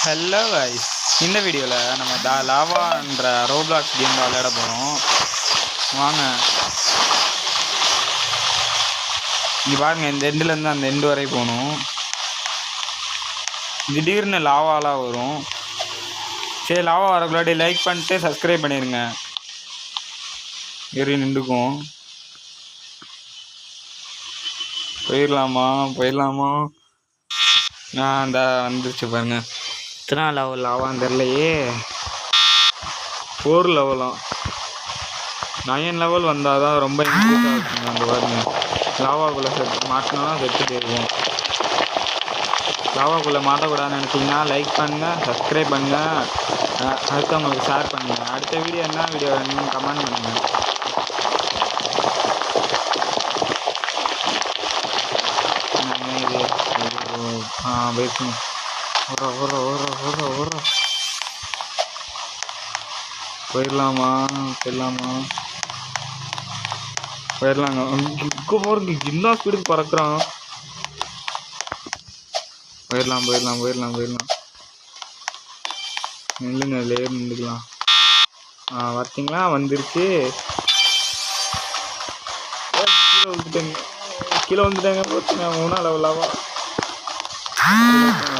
Hello guys, இந்த வீடியோவில் நம்ம லாவான்ற ரோப்ளாக்ஸ் கேம் தான் விளையாட போகிறோம். வாங்க, இங்கே பாருங்கள், இந்த எண்டுலேருந்து அந்த எண்டு வரை போகணும். திடீர்னு லாவாலாம் வரும். சரி, லாவா வரக்குள்ளாடி லைக் பண்ணிட்டு சப்ஸ்கிரைப் பண்ணிடுங்க. ஏறி நின்றுக்கும். போயிடலாமா? அந்த வந்துருச்சு பாருங்க. எத்தனை லெவல் லாவான்னு தெரிலையே. 4 லெவலாம். 9 லெவல் வந்தால் தான் ரொம்ப இன்க்ரீஸ் ஆகுங்க. அந்த பாருங்க, லாவாக்குள்ளே மாட்டினா செத்துட்டு இருக்கும். லாவாக்குள்ளே மாட்டக்கூடாதுன்னு நினச்சிங்கன்னா லைக் பண்ணுங்கள், சப்ஸ்கிரைப் பண்ணுங்கள், அடுத்தவங்களுக்கு ஷேர் பண்ணுங்கள். அடுத்த வீடியோ என்ன வீடியோ வேணும்னு கமெண்ட் பண்ணுங்கள். போயிடலாங்க. இங்கே போகிறதுக்கு என்ன ஸ்பீடுக்கு பறக்குறான். போயிடலாம். நில்லுங்க, லேர் நின்றுக்கலாம். பார்த்தீங்களா, வந்துருச்சு. கீழே வந்துட்டாங்க. போச்சுங்க, 3 லெவலாவா.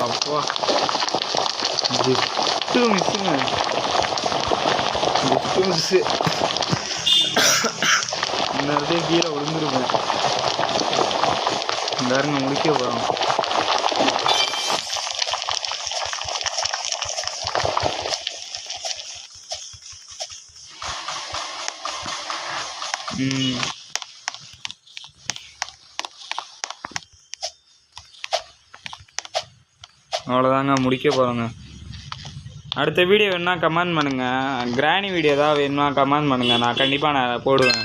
அப்பா, ஜஸ்ட்டு மிஸ்ஸு. இன்னொருத்தே கீழே விழுந்துருப்பேன். பாருங்க, முடிக்க போகிறோம். அவ்வளோதாங்க, முடிக்க போகிறோங்க. அடுத்த வீடியோ வேணுன்னா கமெண்ட் பண்ணுங்கள். கிராணி வீடியோ தான் வேணுமா கமெண்ட் பண்ணுங்கள். நான் கண்டிப்பாக போடுவேன்.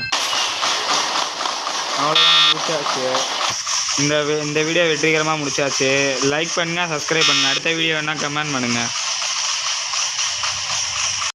அவ்வளோதான், முடிச்சாச்சு. இந்த வீடியோ வெற்றிகரமாக முடிச்சாச்சு. லைக் பண்ணுங்கள், சப்ஸ்கிரைப் பண்ணுங்கள். அடுத்த வீடியோ வேணுன்னா கமெண்ட் பண்ணுங்கள்.